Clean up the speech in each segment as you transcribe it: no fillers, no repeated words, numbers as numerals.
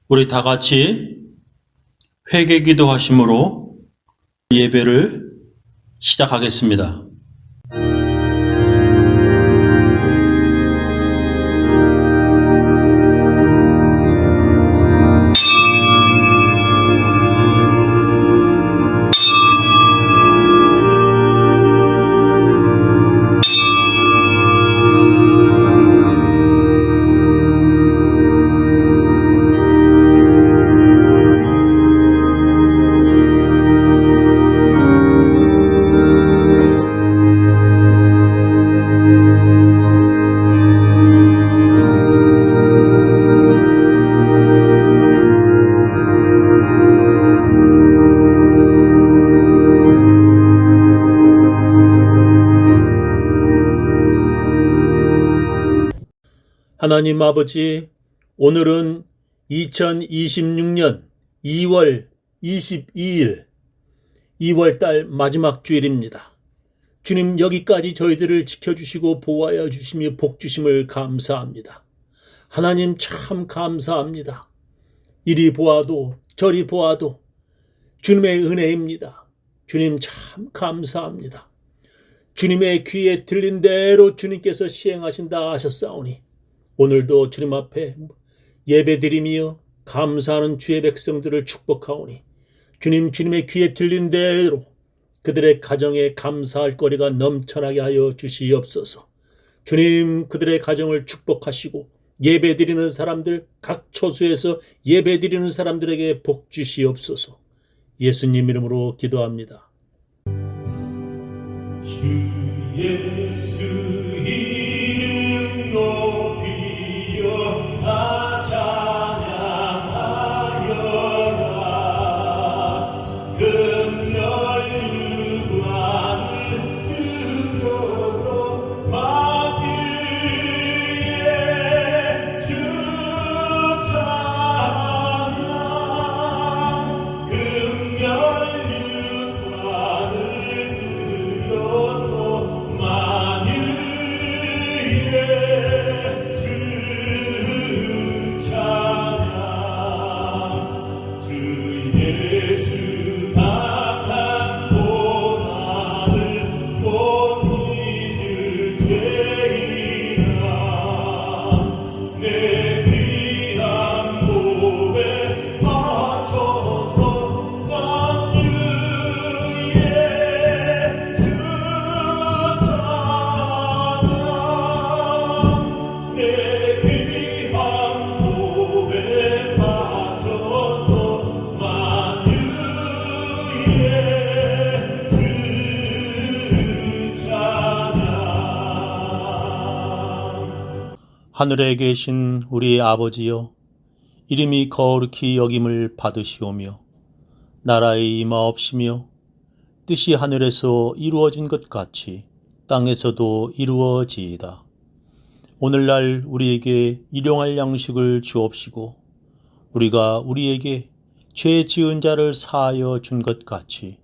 우리 다 같이 회개 기도하심으로 예배를 시작하겠습니다. 하나님 아버지, 오늘은 2026년 2월 22일, 2월달 마지막 주일입니다. 주님, 여기까지 저희들을 지켜주시고 보호하여 주시며 복 주심을 감사합니다. 하나님 참 감사합니다. 이리 보아도 저리 보아도 주님의 은혜입니다. 주님 참 감사합니다. 주님의 귀에 들린 대로 주님께서 시행하신다 하셨사오니 오늘도 주님 앞에 예배드리며 감사하는 주의 백성들을 축복하오니 주님, 주님의 귀에 들린 대로 그들의 가정에 감사할 거리가 넘쳐나게 하여 주시옵소서. 주님, 그들의 가정을 축복하시고 예배드리는 사람들, 각 처소에서 예배드리는 사람들에게 복 주시옵소서. 예수님 이름으로 기도합니다. 주 예수 이름 높이여 다 찬양하여라. 금열 유관을 들어서 만유의 주 찬양. 금열 유관을 들어서 만유의 주 찬양. 주 예수 당한 고난을 못 잊을 죄이나 내 귀한 몸에 바쳐서 만유의 주 찬양. 내 귀한 몸에 바쳐서 만유의 주 찬양. 하늘에 계신 우리 아버지여, 이름이 거룩히 여김을 받으시오며 나라의 임하옵시며 뜻이 하늘에서 이루어진 것 같이 땅에서도 이루어지이다. 오늘날 우리에게 일용할 양식을 주옵시고 우리가 우리에게 죄 지은 자를 사하여 준 것 같이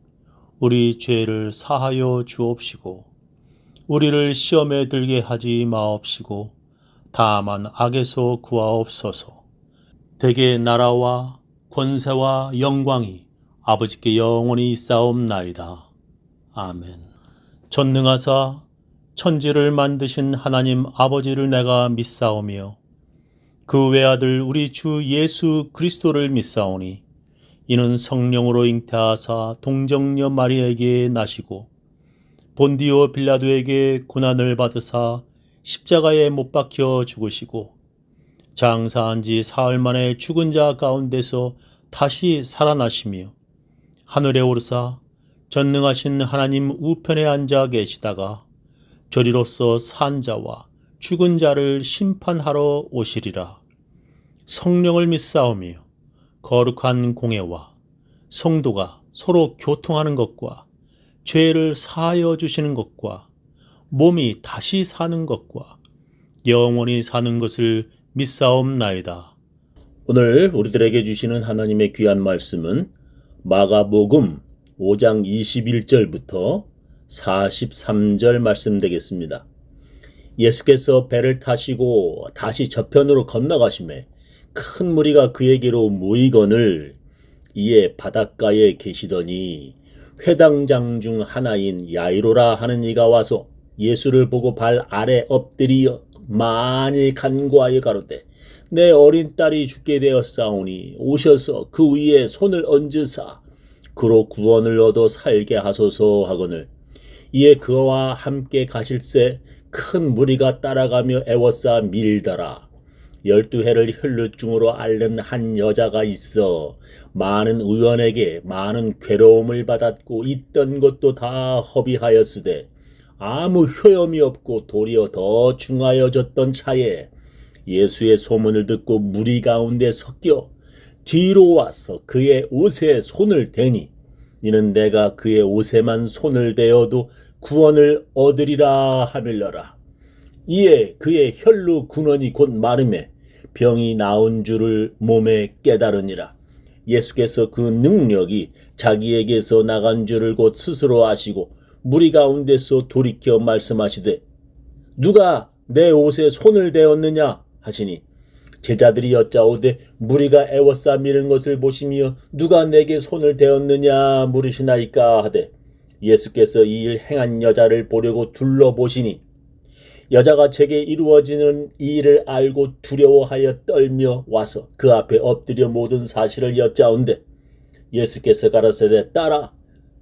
우리 죄를 사하여 주옵시고 우리를 시험에 들게 하지 마옵시고 다만 악에서 구하옵소서. 대개 나라와 권세와 영광이 아버지께 영원히 있사옵나이다. 아멘. 전능하사 천지를 만드신 하나님 아버지를 내가 믿사오며 그 외아들 우리 주 예수 그리스도를 믿사오니 이는 성령으로 잉태하사 동정녀 마리아에게 나시고 본디오 빌라도에게 고난을 받으사 십자가에 못 박혀 죽으시고 장사한 지 사흘 만에 죽은 자 가운데서 다시 살아나시며 하늘에 오르사 전능하신 하나님 우편에 앉아 계시다가 저리로서 산 자와 죽은 자를 심판하러 오시리라. 성령을 믿사오며 거룩한 공예와 성도가 서로 교통하는 것과 죄를 사하여 주시는 것과 몸이 다시 사는 것과 영원히 사는 것을 믿사옵나이다. 오늘 우리들에게 주시는 하나님의 귀한 말씀은 마가복음 5장 21절부터 43절 말씀 되겠습니다. 예수께서 배를 타시고 다시 저편으로 건너가시매 큰 무리가 그에게로 모이거늘 이에 바닷가에 계시더니 회당장 중 하나인 야이로라 하는 이가 와서 예수를 보고 발 아래 엎드리어 많이 간구하여 가로되 내 어린 딸이 죽게 되었사오니 오셔서 그 위에 손을 얹으사 그로 구원을 얻어 살게 하소서 하거늘 이에 그와 함께 가실새 큰 무리가 따라가며 애워싸 밀더라. 12해를 혈루증으로 앓는 한 여자가 있어 많은 의원에게 많은 괴로움을 받았고 있던 것도 다 허비하였으되 아무 효염이 없고 도리어 더 중하여졌던 차에 예수의 소문을 듣고 무리 가운데 섞여 뒤로 와서 그의 옷에 손을 대니 이는 내가 그의 옷에만 손을 대어도 구원을 얻으리라 하밀러라. 이에 그의 혈루 근원이 곧 마름에 병이 나은 줄을 몸에 깨달으니라. 예수께서 그 능력이 자기에게서 나간 줄을 곧 스스로 아시고 무리 가운데서 돌이켜 말씀하시되 누가 내 옷에 손을 대었느냐 하시니 제자들이 여짜오되 무리가 애워싸 미는 것을 보시며 누가 내게 손을 대었느냐 물으시나이까 하되 예수께서 이 일 행한 여자를 보려고 둘러보시니 여자가 제게 이루어지는 이 일을 알고 두려워하여 떨며 와서 그 앞에 엎드려 모든 사실을 여짜온대 예수께서 가라사대 딸아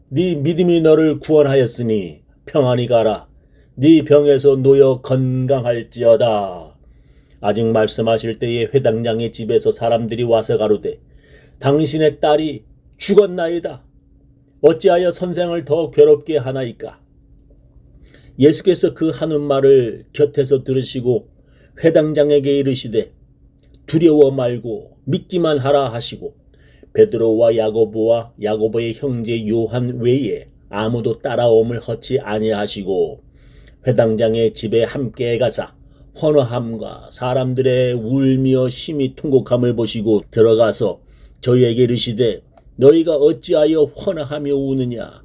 네 믿음이 너를 구원하였으니 평안히 가라 네 병에서 놓여 건강할지어다. 아직 말씀하실 때에 회당장의 집에서 사람들이 와서 가로되 당신의 딸이 죽었나이다. 어찌하여 선생을 더 괴롭게 하나이까. 예수께서 그 하는 말을 곁에서 들으시고 회당장에게 이르시되 두려워 말고 믿기만 하라 하시고 베드로와 야고보와 야고보의 형제 요한 외에 아무도 따라옴을 허치 아니하시고 회당장의 집에 함께 가사 헌화함과 사람들의 울며 심히 통곡함을 보시고 들어가서 저희에게 이르시되 너희가 어찌하여 헌화하며 우느냐.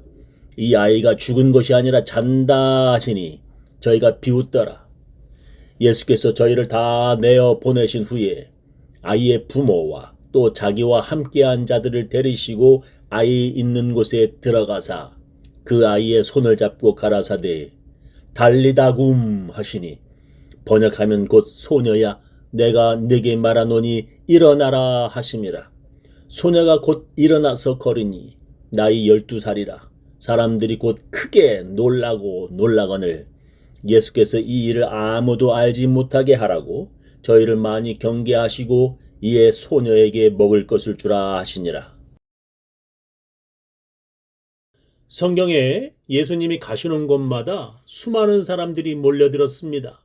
이 아이가 죽은 것이 아니라 잔다 하시니 저희가 비웃더라. 예수께서 저희를 다 내어 보내신 후에 아이의 부모와 또 자기와 함께한 자들을 데리시고 아이 있는 곳에 들어가사 그 아이의 손을 잡고 가라사대 달리다굼 하시니 번역하면 곧 소녀야 내가 네게 말하노니 일어나라 하심이라. 소녀가 곧 일어나서 걸으니 나이 12살이라. 사람들이 곧 크게 놀라거늘 예수께서 이 일을 아무도 알지 못하게 하라고 저희를 많이 경계하시고 이에 소녀에게 먹을 것을 주라 하시니라. 성경에 예수님이 가시는 곳마다 수많은 사람들이 몰려들었습니다.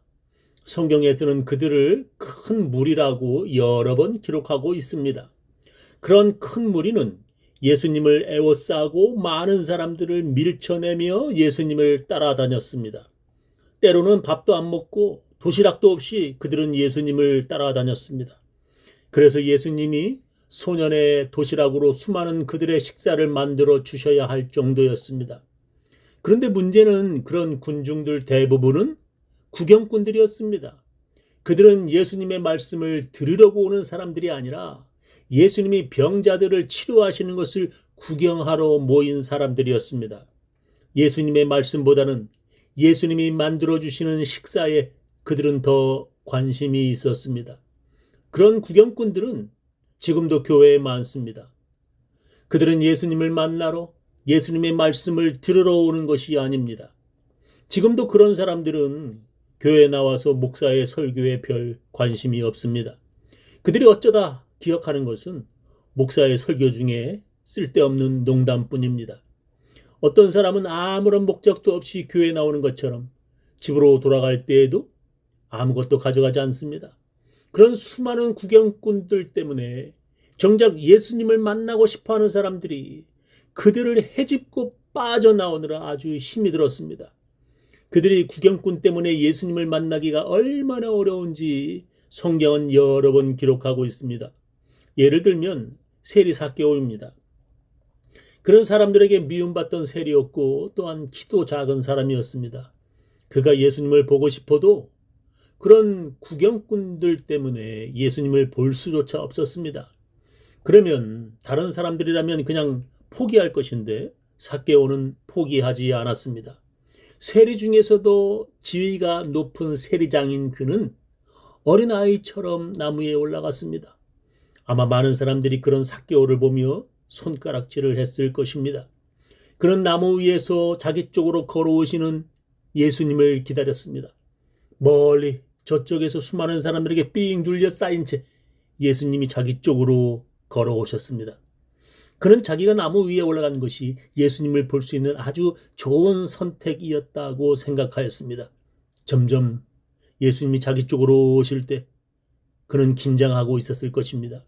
성경에서는 그들을 큰 무리라고 여러 번 기록하고 있습니다. 그런 큰 무리는 예수님을 애워싸고 많은 사람들을 밀쳐내며 예수님을 따라다녔습니다. 때로는 밥도 안 먹고 도시락도 없이 그들은 예수님을 따라다녔습니다. 그래서 예수님이 소년의 도시락으로 수많은 그들의 식사를 만들어 주셔야 할 정도였습니다. 그런데 문제는 그런 군중들 대부분은 구경꾼들이었습니다. 그들은 예수님의 말씀을 들으려고 오는 사람들이 아니라 예수님이 병자들을 치료하시는 것을 구경하러 모인 사람들이었습니다. 예수님의 말씀보다는 예수님이 만들어주시는 식사에 그들은 더 관심이 있었습니다. 그런 구경꾼들은 지금도 교회에 많습니다. 그들은 예수님을 만나러 예수님의 말씀을 들으러 오는 것이 아닙니다. 지금도 그런 사람들은 교회에 나와서 목사의 설교에 별 관심이 없습니다. 그들이 어쩌다 기억하는 것은 목사의 설교 중에 쓸데없는 농담뿐입니다. 어떤 사람은 아무런 목적도 없이 교회에 나오는 것처럼 집으로 돌아갈 때에도 아무것도 가져가지 않습니다. 그런 수많은 구경꾼들 때문에 정작 예수님을 만나고 싶어하는 사람들이 그들을 헤집고 빠져나오느라 아주 힘이 들었습니다. 그들이 구경꾼 때문에 예수님을 만나기가 얼마나 어려운지 성경은 여러 번 기록하고 있습니다. 예를 들면 세리 삭개오입니다. 그런 사람들에게 미움받던 세리였고 또한 키도 작은 사람이었습니다. 그가 예수님을 보고 싶어도 그런 구경꾼들 때문에 예수님을 볼 수조차 없었습니다. 그러면 다른 사람들이라면 그냥 포기할 것인데 삭개오는 포기하지 않았습니다. 세리 중에서도 지위가 높은 세리장인 그는 어린아이처럼 나무에 올라갔습니다. 아마 많은 사람들이 그런 삭개오를 보며 손가락질을 했을 것입니다. 그런 나무 위에서 자기 쪽으로 걸어오시는 예수님을 기다렸습니다. 멀리 저쪽에서 수많은 사람들에게 삥 눌려 쌓인 채 예수님이 자기 쪽으로 걸어오셨습니다. 그는 자기가 나무 위에 올라간 것이 예수님을 볼 수 있는 아주 좋은 선택이었다고 생각하였습니다. 점점 예수님이 자기 쪽으로 오실 때 그는 긴장하고 있었을 것입니다.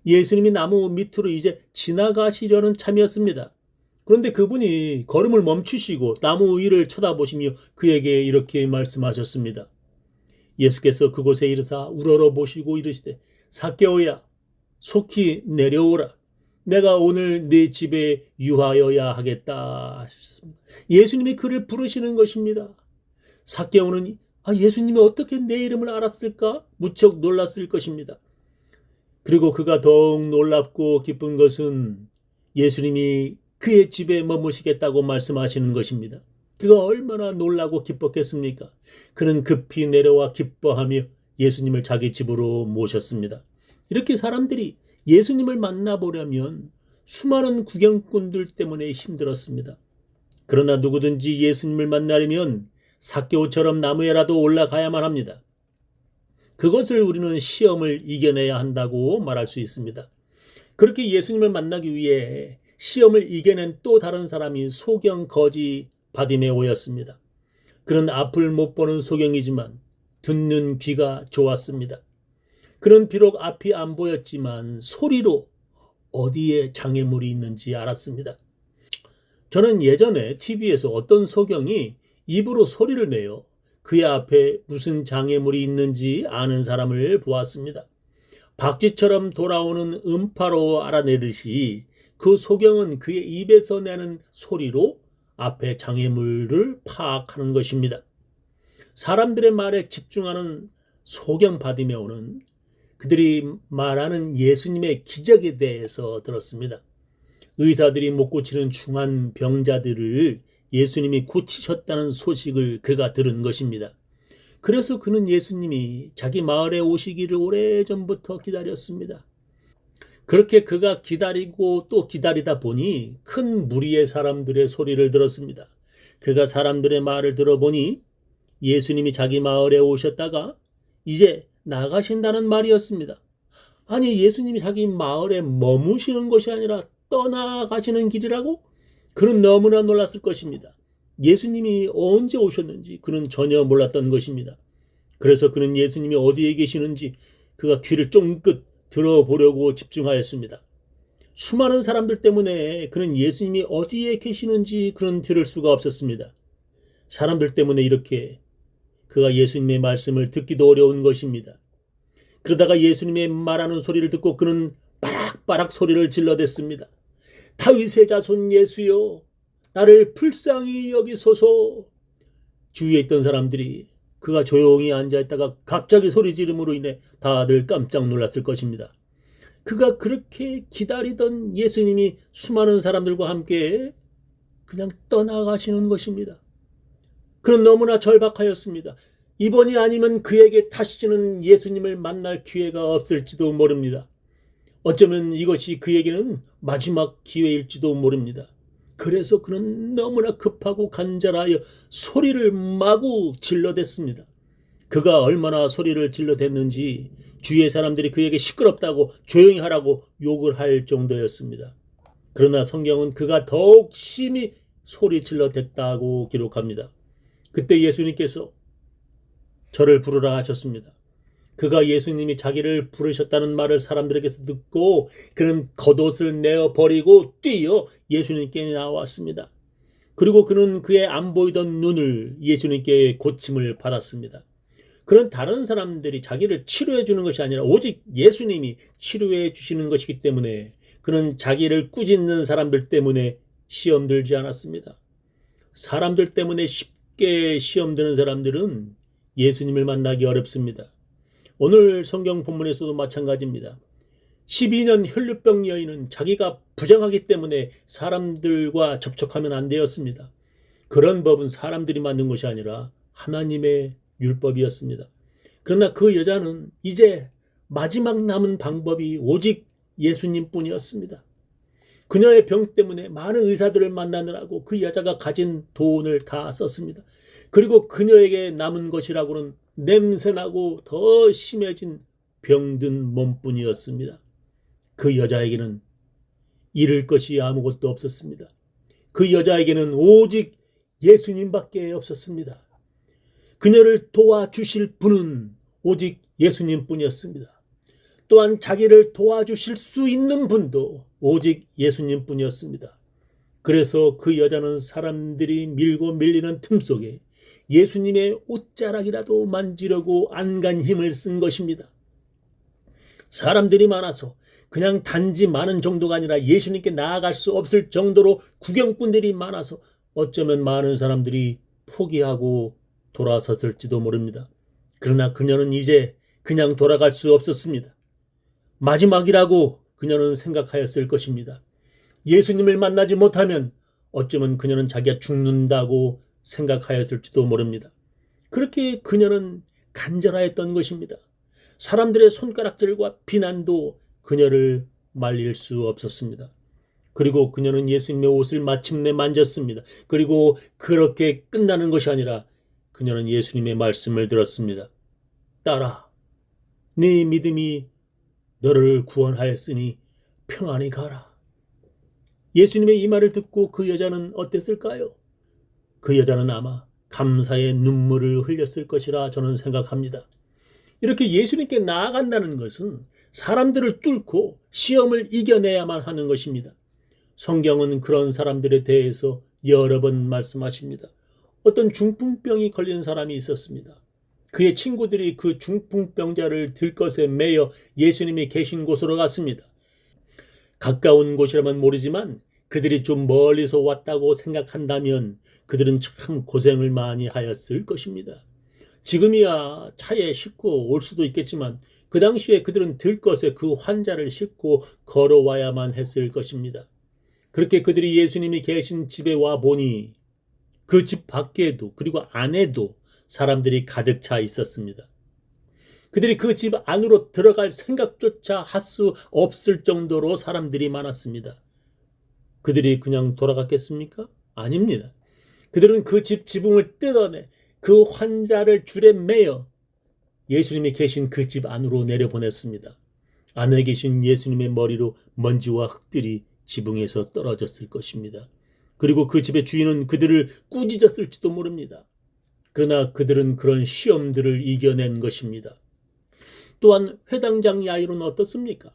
예수님이 나무 밑으로 이제 지나가시려는 참이었습니다. 그런데 그분이 걸음을 멈추시고 나무 위를 쳐다보시며 그에게 이렇게 말씀하셨습니다. 예수께서 그곳에 이르사 우러러 보시고 이르시되 삭개오야 속히 내려오라. 내가 오늘 네 집에 유하여야 하겠다 하셨습니다. 예수님이 그를 부르시는 것입니다. 삭개오는 예수님이 어떻게 내 이름을 알았을까? 무척 놀랐을 것입니다. 그리고 그가 더욱 놀랍고 기쁜 것은 예수님이 그의 집에 머무시겠다고 말씀하시는 것입니다. 그가 얼마나 놀라고 기뻤겠습니까? 그는 급히 내려와 기뻐하며 예수님을 자기 집으로 모셨습니다. 이렇게 사람들이 예수님을 만나보려면 수많은 구경꾼들 때문에 힘들었습니다. 그러나 누구든지 예수님을 만나려면 삭개오처럼 나무에라도 올라가야만 합니다. 그것을 우리는 시험을 이겨내야 한다고 말할 수 있습니다. 그렇게 예수님을 만나기 위해 시험을 이겨낸 또 다른 사람이 소경 거지 바디메오였습니다. 그는 앞을 못 보는 소경이지만 듣는 귀가 좋았습니다. 그는 비록 앞이 안 보였지만 소리로 어디에 장애물이 있는지 알았습니다. 저는 예전에 TV에서 어떤 소경이 입으로 소리를 내어 그의 앞에 무슨 장애물이 있는지 아는 사람을 보았습니다. 박쥐처럼 돌아오는 음파로 알아내듯이 그 소경은 그의 입에서 내는 소리로 앞에 장애물을 파악하는 것입니다. 사람들의 말에 집중하는 소경 바디메오는 그들이 말하는 예수님의 기적에 대해서 들었습니다. 의사들이 못 고치는 중한 병자들을 예수님이 고치셨다는 소식을 그가 들은 것입니다. 그래서 그는 예수님이 자기 마을에 오시기를 오래전부터 기다렸습니다. 그렇게 그가 기다리고 또 기다리다 보니 큰 무리의 사람들의 소리를 들었습니다. 그가 사람들의 말을 들어보니 예수님이 자기 마을에 오셨다가 이제 나가신다는 말이었습니다. 아니, 예수님이 자기 마을에 머무시는 것이 아니라 떠나가시는 길이라고? 그는 너무나 놀랐을 것입니다. 예수님이 언제 오셨는지 그는 전혀 몰랐던 것입니다. 그래서 그는 예수님이 어디에 계시는지 그가 귀를 쫑긋 들어보려고 집중하였습니다. 수많은 사람들 때문에 그는 예수님이 어디에 계시는지 그는 들을 수가 없었습니다. 사람들 때문에 이렇게 그가 예수님의 말씀을 듣기도 어려운 것입니다. 그러다가 예수님의 말하는 소리를 듣고 그는 빠락빠락 소리를 질러댔습니다. 다윗의 자손 예수여, 나를 불쌍히 여기소서. 주위에 있던 사람들이 그가 조용히 앉아있다가 갑자기 소리 지름으로 인해 다들 깜짝 놀랐을 것입니다. 그가 그렇게 기다리던 예수님이 수많은 사람들과 함께 그냥 떠나가시는 것입니다. 그는 너무나 절박하였습니다. 이번이 아니면 그에게 다시는 예수님을 만날 기회가 없을지도 모릅니다. 어쩌면 이것이 그에게는 마지막 기회일지도 모릅니다. 그래서 그는 너무나 급하고 간절하여 소리를 마구 질러댔습니다. 그가 얼마나 소리를 질러댔는지 주위의 사람들이 그에게 시끄럽다고 조용히 하라고 욕을 할 정도였습니다. 그러나 성경은 그가 더욱 심히 소리 질러댔다고 기록합니다. 그때 예수님께서 저를 부르라 하셨습니다. 그가 예수님이 자기를 부르셨다는 말을 사람들에게서 듣고 그는 겉옷을 내어버리고 뛰어 예수님께 나왔습니다. 그리고 그는 그의 안 보이던 눈을 예수님께 고침을 받았습니다. 그는 다른 사람들이 자기를 치료해 주는 것이 아니라 오직 예수님이 치료해 주시는 것이기 때문에 그는 자기를 꾸짖는 사람들 때문에 시험 들지 않았습니다. 사람들 때문에 쉽게 시험 드는 사람들은 예수님을 만나기 어렵습니다. 오늘 성경 본문에서도 마찬가지입니다. 12년 혈루병 여인은 자기가 부정하기 때문에 사람들과 접촉하면 안 되었습니다. 그런 법은 사람들이 만든 것이 아니라 하나님의 율법이었습니다. 그러나 그 여자는 이제 마지막 남은 방법이 오직 예수님뿐이었습니다. 그녀의 병 때문에 많은 의사들을 만나느라고 그 여자가 가진 돈을 다 썼습니다. 그리고 그녀에게 남은 것이라고는 냄새나고 더 심해진 병든 몸뿐이었습니다. 그 여자에게는 잃을 것이 아무것도 없었습니다. 그 여자에게는 오직 예수님밖에 없었습니다. 그녀를 도와주실 분은 오직 예수님뿐이었습니다. 또한 자기를 도와주실 수 있는 분도 오직 예수님뿐이었습니다. 그래서 그 여자는 사람들이 밀고 밀리는 틈 속에 예수님의 옷자락이라도 만지려고 안간 힘을 쓴 것입니다. 사람들이 많아서 그냥 단지 많은 정도가 아니라 예수님께 나아갈 수 없을 정도로 구경꾼들이 많아서 어쩌면 많은 사람들이 포기하고 돌아섰을지도 모릅니다. 그러나 그녀는 이제 그냥 돌아갈 수 없었습니다. 마지막이라고 그녀는 생각하였을 것입니다. 예수님을 만나지 못하면 어쩌면 그녀는 자기가 죽는다고 생각하였을지도 모릅니다. 그렇게 그녀는 간절하였던 것입니다. 사람들의 손가락질과 비난도 그녀를 말릴 수 없었습니다. 그리고 그녀는 예수님의 옷을 마침내 만졌습니다. 그리고 그렇게 끝나는 것이 아니라 그녀는 예수님의 말씀을 들었습니다. 딸아, 네 믿음이 너를 구원하였으니 평안히 가라. 예수님의 이 말을 듣고 그 여자는 어땠을까요? 그 여자는 아마 감사의 눈물을 흘렸을 것이라 저는 생각합니다. 이렇게 예수님께 나아간다는 것은 사람들을 뚫고 시험을 이겨내야만 하는 것입니다. 성경은 그런 사람들에 대해서 여러 번 말씀하십니다. 어떤 중풍병이 걸린 사람이 있었습니다. 그의 친구들이 그 중풍병자를 들것에 매여 예수님이 계신 곳으로 갔습니다. 가까운 곳이라면 모르지만 그들이 좀 멀리서 왔다고 생각한다면 그들은 참 고생을 많이 하였을 것입니다. 지금이야 차에 싣고 올 수도 있겠지만 그 당시에 그들은 들것에 그 환자를 싣고 걸어와야만 했을 것입니다. 그렇게 그들이 예수님이 계신 집에 와 보니 그 집 밖에도 그리고 안에도 사람들이 가득 차 있었습니다. 그들이 그 집 안으로 들어갈 생각조차 할 수 없을 정도로 사람들이 많았습니다. 그들이 그냥 돌아갔겠습니까? 아닙니다. 그들은 그 집 지붕을 뜯어내 그 환자를 줄에 매어 예수님이 계신 그 집 안으로 내려보냈습니다. 안에 계신 예수님의 머리로 먼지와 흙들이 지붕에서 떨어졌을 것입니다. 그리고 그 집의 주인은 그들을 꾸짖었을지도 모릅니다. 그러나 그들은 그런 시험들을 이겨낸 것입니다. 또한 회당장 야이로는 어떻습니까?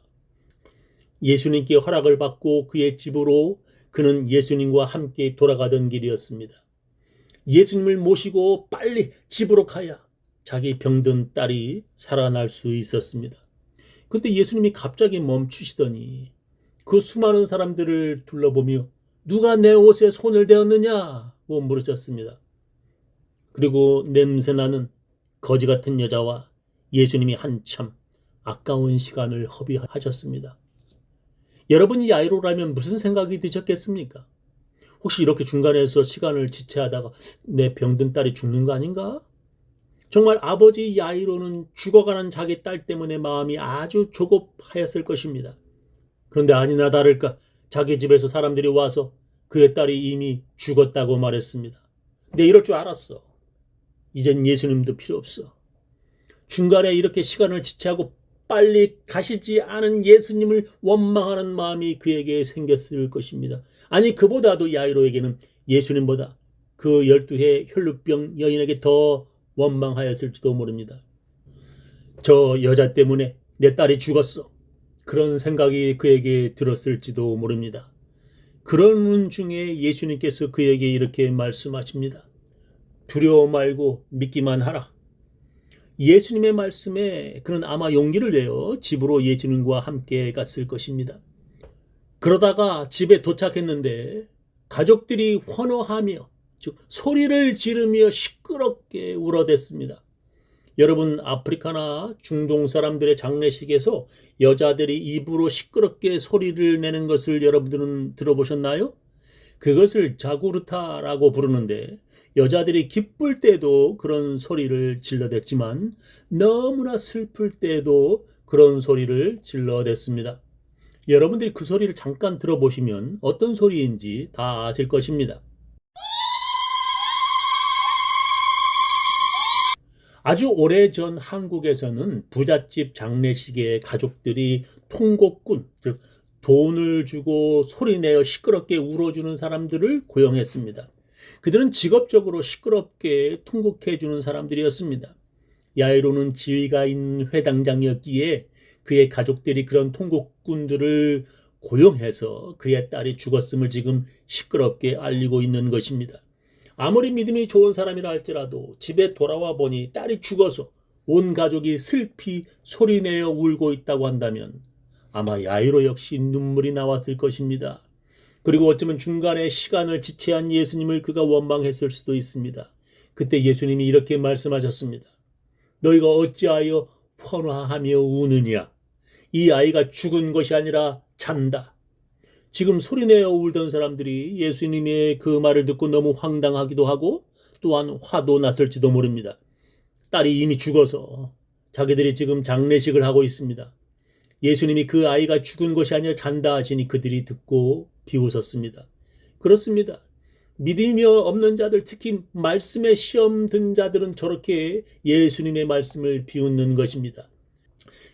예수님께 허락을 받고 그의 집으로 그는 예수님과 함께 돌아가던 길이었습니다. 예수님을 모시고 빨리 집으로 가야 자기 병든 딸이 살아날 수 있었습니다. 그때 예수님이 갑자기 멈추시더니 그 수많은 사람들을 둘러보며 누가 내 옷에 손을 대었느냐고 물으셨습니다. 그리고 냄새나는 거지 같은 여자와 예수님이 한참 아까운 시간을 허비하셨습니다. 여러분이 야이로라면 무슨 생각이 드셨겠습니까? 혹시 이렇게 중간에서 시간을 지체하다가 내 병든 딸이 죽는 거 아닌가? 정말 아버지 야이로는 죽어가는 자기 딸 때문에 마음이 아주 조급하였을 것입니다. 그런데 아니나 다를까 자기 집에서 사람들이 와서 그의 딸이 이미 죽었다고 말했습니다. 내 이럴 줄 알았어. 이젠 예수님도 필요 없어. 중간에 이렇게 시간을 지체하고 빨리 가시지 않은 예수님을 원망하는 마음이 그에게 생겼을 것입니다. 아니 그보다도 야이로에게는 예수님보다 그 12해 혈루병 여인에게 더 원망하였을지도 모릅니다. 저 여자 때문에 내 딸이 죽었어. 그런 생각이 그에게 들었을지도 모릅니다. 그러는 중에 예수님께서 그에게 이렇게 말씀하십니다. 두려워 말고 믿기만 하라. 예수님의 말씀에 그는 아마 용기를 내어 집으로 예수님과 함께 갔을 것입니다. 그러다가 집에 도착했는데 가족들이 환호하며 즉 소리를 지르며 시끄럽게 울어댔습니다. 여러분, 아프리카나 중동 사람들의 장례식에서 여자들이 입으로 시끄럽게 소리를 내는 것을 여러분들은 들어보셨나요? 그것을 자구르타라고 부르는데, 여자들이 기쁠 때도 그런 소리를 질러댔지만 너무나 슬플 때도 그런 소리를 질러댔습니다. 여러분들이 그 소리를 잠깐 들어보시면 어떤 소리인지 다 아실 것입니다. 아주 오래전 한국에서는 부잣집 장례식에 가족들이 통곡꾼, 즉 돈을 주고 소리내어 시끄럽게 울어주는 사람들을 고용했습니다. 그들은 직업적으로 시끄럽게 통곡해주는 사람들이었습니다. 야이로는 지위가 있는 회당장이었기에 그의 가족들이 그런 통곡꾼들을 고용해서 그의 딸이 죽었음을 지금 시끄럽게 알리고 있는 것입니다. 아무리 믿음이 좋은 사람이라 할지라도 집에 돌아와 보니 딸이 죽어서 온 가족이 슬피 소리내어 울고 있다고 한다면 아마 야이로 역시 눈물이 나왔을 것입니다. 그리고 어쩌면 중간에 시간을 지체한 예수님을 그가 원망했을 수도 있습니다. 그때 예수님이 이렇게 말씀하셨습니다. 너희가 어찌하여 환호하며 우느냐? 이 아이가 죽은 것이 아니라 잔다. 지금 소리내어 울던 사람들이 예수님의 그 말을 듣고 너무 황당하기도 하고 또한 화도 났을지도 모릅니다. 딸이 이미 죽어서 자기들이 지금 장례식을 하고 있습니다. 예수님이 그 아이가 죽은 것이 아니라 잔다 하시니 그들이 듣고 비웃었습니다. 그렇습니다. 믿음이 없는 자들, 특히 말씀에 시험 든 자들은 저렇게 예수님의 말씀을 비웃는 것입니다.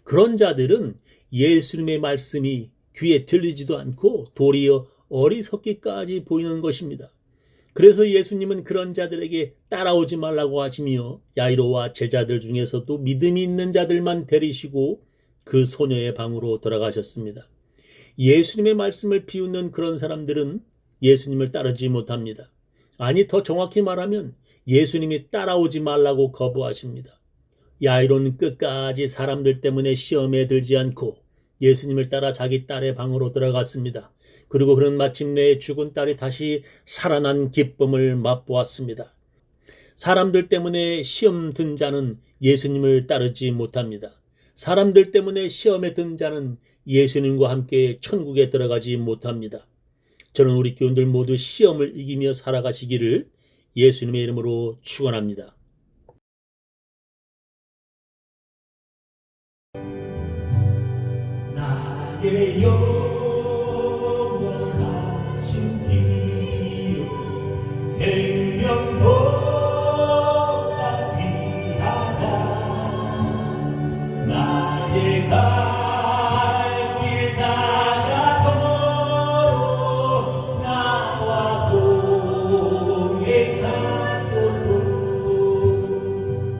그런 자들은 예수님의 말씀이 귀에 들리지도 않고 도리어 어리석기까지 보이는 것입니다. 그래서 예수님은 그런 자들에게 따라오지 말라고 하시며 야이로와 제자들 중에서도 믿음이 있는 자들만 데리시고 그 소녀의 방으로 돌아가셨습니다. 예수님의 말씀을 비웃는 그런 사람들은 예수님을 따르지 못합니다. 아니, 더 정확히 말하면 예수님이 따라오지 말라고 거부하십니다. 야이로는 끝까지 사람들 때문에 시험에 들지 않고 예수님을 따라 자기 딸의 방으로 들어갔습니다. 그리고 그는 마침내 죽은 딸이 다시 살아난 기쁨을 맛보았습니다. 사람들 때문에 시험 든 자는 예수님을 따르지 못합니다. 사람들 때문에 시험에 든 자는 예수님과 함께 천국에 들어가지 못합니다. 저는 우리 교인들 모두 시험을 이기며 살아가시기를 예수님의 이름으로 축원합니다. 나의 영원하신 이유 생명보다 귀하다 나의 갈 길 다가도록 나와 동행하소서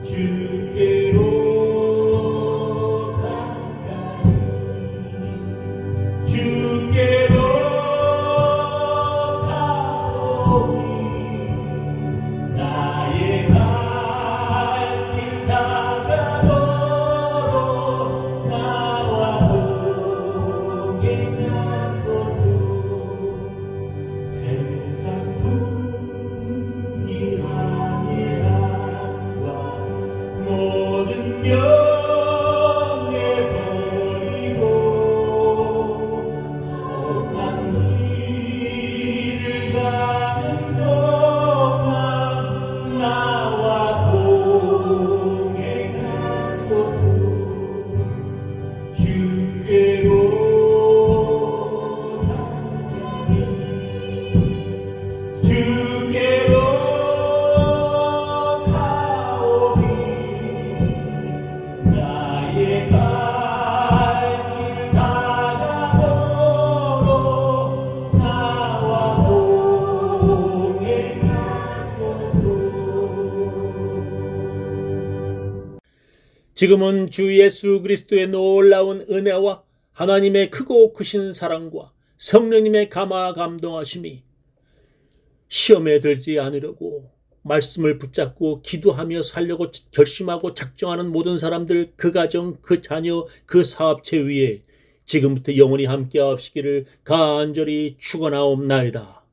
주께로 주께로 가오니 나의 갈 길 다가도록 나와 동행하소서 세상 풍기함이란과 모든 명예 버리고 길을 가는 동안 나와 동행하소서 주께로 나가니 주께로 가오니 나의 갈 길 다가도록 나와 동행하소서. 지금은 주 예수 그리스도의 놀라운 은혜와 하나님의 크고 크신 사랑과 성령님의 감화 감동하심이 시험에 들지 않으려고 말씀을 붙잡고 기도하며 살려고 결심하고 작정하는 모든 사람들, 그 가정, 그 자녀, 그 사업체 위에 지금부터 영원히 함께하시기를 간절히 축원하옵나이다.